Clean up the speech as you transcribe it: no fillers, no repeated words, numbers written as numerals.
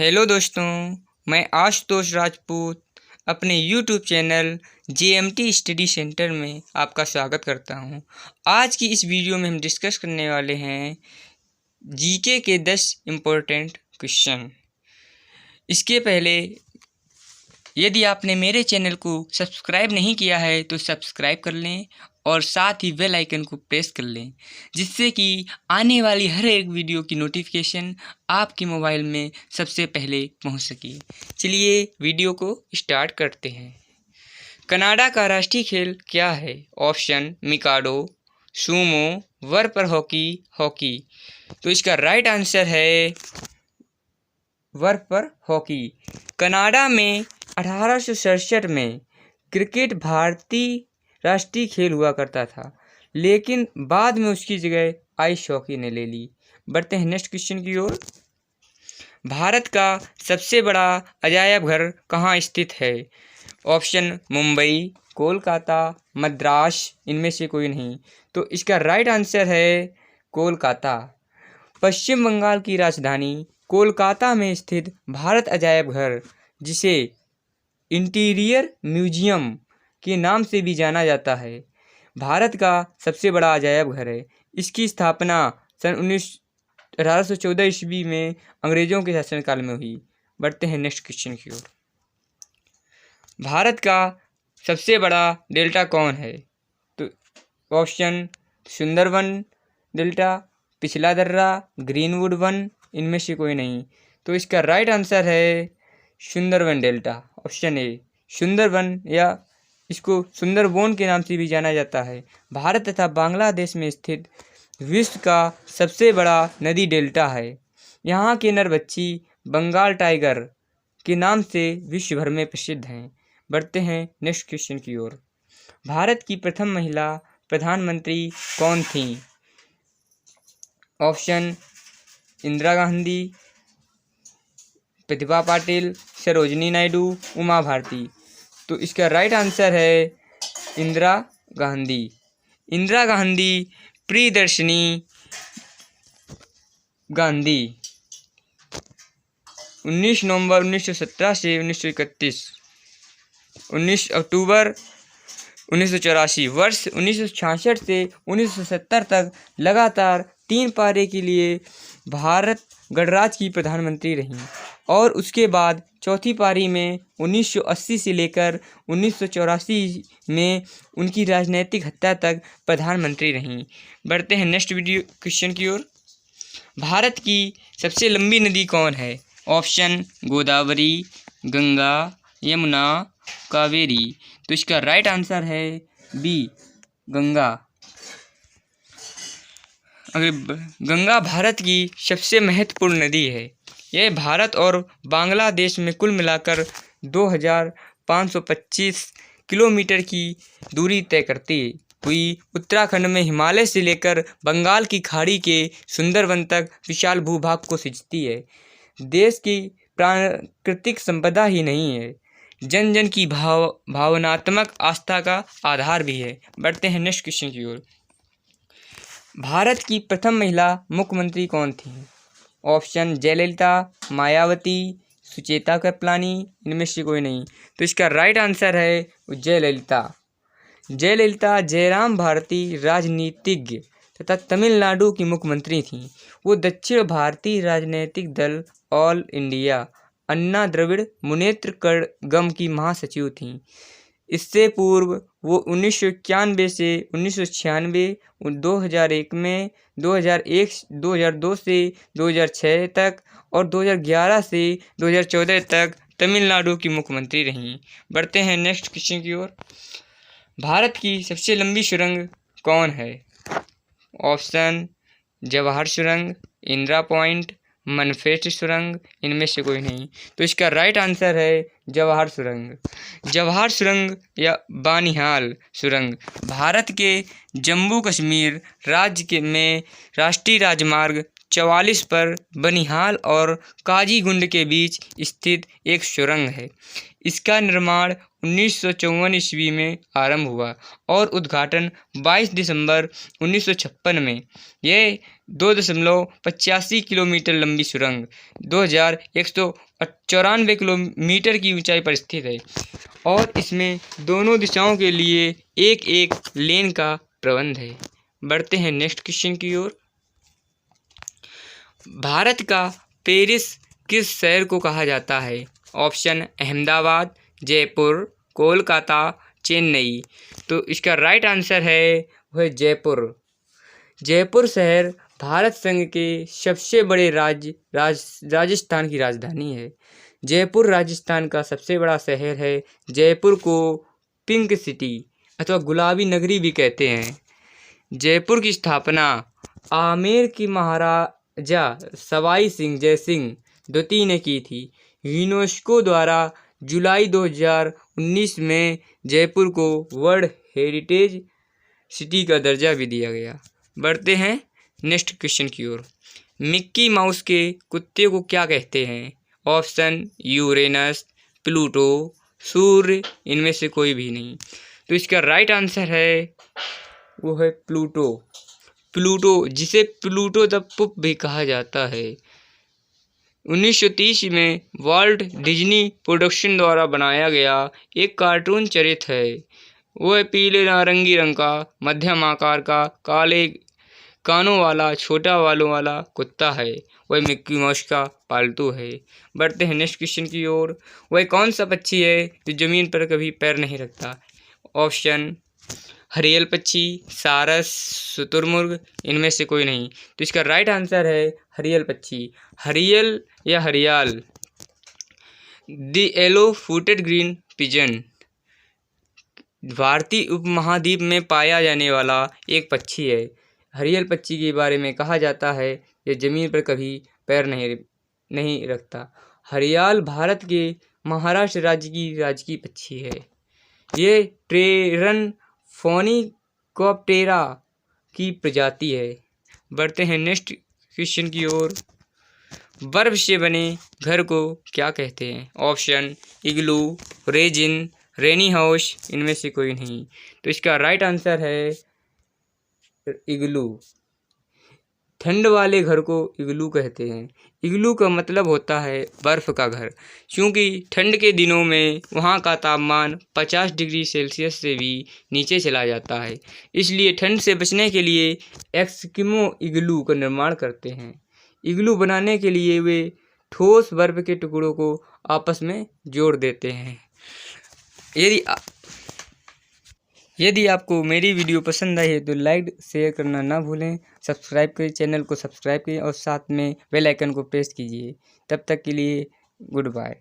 Hello दोस्तों, मैं आशुतोष राजपूत अपने YouTube channel JMT study centre में आपका स्वागत करता हूं। आज की इस वीडियो में हम डिस्कस करने वाले हैं जीके के 10 इम्पोर्टेंट क्वेश्चन। इसके पहले यदि आपने मेरे चैनल को सब्सक्राइब नहीं किया है तो सब्सक्राइब कर लें और साथ ही बेल आइकन को प्रेस कर लें, जिससे कि आने वाली हर एक वीडियो की नोटिफिकेशन आपके मोबाइल में सबसे पहले पहुंच सके। चलिए वीडियो को स्टार्ट करते हैं। कनाडा का राष्ट्रीय खेल क्या है? ऑप्शन मिकाडो, सूमो, वर्पर हॉकी, हॉकी। तो इसका राइट आंसर है वर्पर हॉकी। कनाडा में 1867 में क्रिकेट भारतीय राष्ट्रीय खेल हुआ करता था, लेकिन बाद में उसकी जगह आइस हॉकी ने ले ली। बढ़ते हैं नेक्स्ट क्वेश्चन की ओर। भारत का सबसे बड़ा अजायब घर कहाँ स्थित है? ऑप्शन मुंबई, कोलकाता, मद्रास, इनमें से कोई नहीं। तो इसका राइट आंसर है कोलकाता। पश्चिम बंगाल की राजधानी कोलकाता में स्थित भारत अजायब घर, जिसे इंटीरियर म्यूजियम के नाम से भी जाना जाता है, भारत का सबसे बड़ा अजायब घर है। इसकी स्थापना सन 1814 ईस्वी में अंग्रेजों के शासनकाल में हुई। बढ़ते हैं नेक्स्ट क्वेश्चन की ओर। भारत का सबसे बड़ा डेल्टा कौन है? तो ऑप्शन सुंदरबन डेल्टा, पिछला दर्रा, ग्रीनवुड वन, इनमें से कोई नहीं। तो इसका राइट आंसर है Sundarban delta, option A. Sundarban या इसको सुंदरबन के नाम से भी जाना जाता है, भारत तथा बांग्लादेश में स्थित विश्व का सबसे बड़ा नदी डेल्टा है। यहाँ के नर बच्ची बंगाल टाइगर के नाम से विश्व भर में प्रसिद्ध हैं। बढ़ते हैं नेक्स्ट क्वेश्चन की ओर। भारत की प्रथम महिला प्रधानमंत्री कौन थी? ऑप्शन इंदिरा गांधी, प्रतिभा पाटिल, सरोजिनी नायडू, उमा भारती। तो इसका राइट आंसर है इंदिरा गांधी। इंदिरा गांधी प्रियदर्शनी गांधी 19 नवंबर 1917 से 1931, 19 अक्टूबर 1984, वर्ष 1966 से 1970 तक लगातार 3 पारी के लिए भारत गणराज्य की प्रधानमंत्री रहीं और उसके बाद चौथी पारी में 1980 से लेकर 1984 में उनकी राजनीतिक हत्या तक प्रधानमंत्री रहीं। बढ़ते हैं नेक्स्ट वीडियो क्वेश्चन की ओर। भारत की सबसे लंबी नदी कौन है? ऑप्शन गोदावरी, गंगा, यमुना, कावेरी। तो इसका राइट आंसर है बी, गंगा। गंगा भारत की सबसे महत्वपूर्ण नदी है। यह भारत और बांग्लादेश में कुल मिलाकर 2525 किलोमीटर की दूरी तय करती हुई उत्तराखंड में हिमालय से लेकर बंगाल की खाड़ी के सुंदरबन तक विशाल भूभाग को सिंचती है। देश की प्राकृतिक संपदा ही नहीं है, जन जन की भावनात्मक आस्था का आधार भी है। बढ़ते हैं नेक्स्ट क्वेश्चन की ओर। भारत की प्रथम महिला मुख्यमंत्री कौन थी? ऑप्शन जयललिता, मायावती, सुचेता कृपलानी, इनमें से कोई नहीं। तो इसका राइट आंसर है जयललिता। जयललिता जयराम भारती राजनीतिज्ञ तथा तमिलनाडु की मुख्यमंत्री थीं। वो दक्षिण भारतीय राजनीतिक दल ऑल इंडिया अन्ना द्रविड़ मुनेत्र कड़गम की महासचिव थीं। इससे पूर्व वो 1991 से 1996, 2001 में, 2002 से 2006 तक और 2011 से 2014 तक तमिलनाडु की मुख्यमंत्री रहीं। बढ़ते हैं नेक्स्ट क्वेश्चन की ओर। भारत की सबसे लंबी सुरंग कौन है? ऑप्शन जवाहर सुरंग, इंदिरा पॉइंट, मनफेस्ट सुरंग, इनमें से कोई नहीं। तो इसका राइट आंसर है जवाहर सुरंग। जवाहर सुरंग या बानिहाल सुरंग भारत के जम्मू कश्मीर राज्य में राष्ट्रीय राजमार्ग 44 पर बनिहाल और काजीगुंड के बीच स्थित एक सुरंग है। इसका निर्माण 1954 ईस्वी में आरंभ हुआ और उद्घाटन 22 दिसंबर 1956 में। यह 2.85 किलोमीटर लंबी सुरंग 2194 किलोमीटर की ऊंचाई पर स्थित है और इसमें दोनों दिशाओं के लिए एक एक लेन का प्रबंध है। बढ़ते हैं नेक्स्ट क्वेश्चन की ओर। भारत का पेरिस किस शहर को कहा जाता है? ऑप्शन अहमदाबाद, जयपुर, कोलकाता, चेन्नई। तो इसका राइट आंसर है वह जयपुर। जयपुर शहर भारत संघ के सबसे बड़े राजस्थान की राजधानी है। जयपुर राजस्थान का सबसे बड़ा शहर है। जयपुर को पिंक सिटी अथवा गुलाबी नगरी भी कहते हैं। जयपुर की स्थापना आमेर की महाराजा सवाई सिंह जयसिंह द्वितीय ने की थी। यूनेस्को द्वारा जुलाई 2019 में जयपुर को वर्ल्ड हेरिटेज सिटी का दर्जा भी दिया गया। बढ़ते हैं नेक्स्ट क्वेश्चन की ओर। मिक्की माउस के कुत्ते को क्या कहते हैं? ऑप्शन यूरेनस, प्लूटो, सूर्य, इनमें से कोई भी नहीं। तो इसका राइट आंसर है वो है प्लूटो। प्लूटो, जिसे प्लूटो द पुप भी कहा जाता है, 1930 में वॉल्ट डिज्नी प्रोडक्शन द्वारा बनाया गया एक कार्टून चरित्र है। वह पीले नारंगी रंग का, मध्यम आकार का, काले कानों वाला, छोटा बालों वाला कुत्ता है। वह मिक्की माउस का पालतू है। बढ़ते हैं नेक्स्ट क्वेश्चन की ओर। वह कौन सा पक्षी है जो जमीन पर कभी पैर नहीं रखता? ऑप्शन हरियल पक्षी, सारस, शुतुरमुर्ग, इनमें से कोई नहीं। तो इसका राइट आंसर है हरियल पक्षी। हरियल या हरियाल, the yellow footed green pigeon, भारतीय उपमहाद्वीप में पाया जाने वाला एक पक्षी है। हरियल पक्षी के बारे में कहा जाता है यह जमीन पर कभी पैर नहीं रखता। हरियाल भारत के महाराष्ट्र राज्य की राजकीय पक्षी है। ये ट्रेरन फोनिकॉप्टेरा की प्रजाति है। बढ़ते हैं नेक्स्ट क्वेश्चन की ओर। बर्फ से बने घर को क्या कहते हैं? ऑप्शन इग्लू, रेजिन, रेनी हाउस, इनमें से कोई नहीं। तो इसका राइट आंसर है इग्लू। ठंड वाले घर को इग्लू कहते हैं। इग्लू का मतलब होता है बर्फ़ का घर, क्योंकि ठंड के दिनों में वहाँ का तापमान 50 डिग्री सेल्सियस से भी नीचे चला जाता है। इसलिए ठंड से बचने के लिए एस्किमो इग्लू का निर्माण करते हैं। इग्लू बनाने के लिए वे ठोस बर्फ़ के टुकड़ों को आपस में जोड़ देते हैं। यदि आपको मेरी वीडियो पसंद आई है तो लाइक शेयर करना ना भूलें। सब्सक्राइब करें, चैनल को सब्सक्राइब करें और साथ में बेल आइकन को प्रेस कीजिए। तब तक के लिए गुड बाय।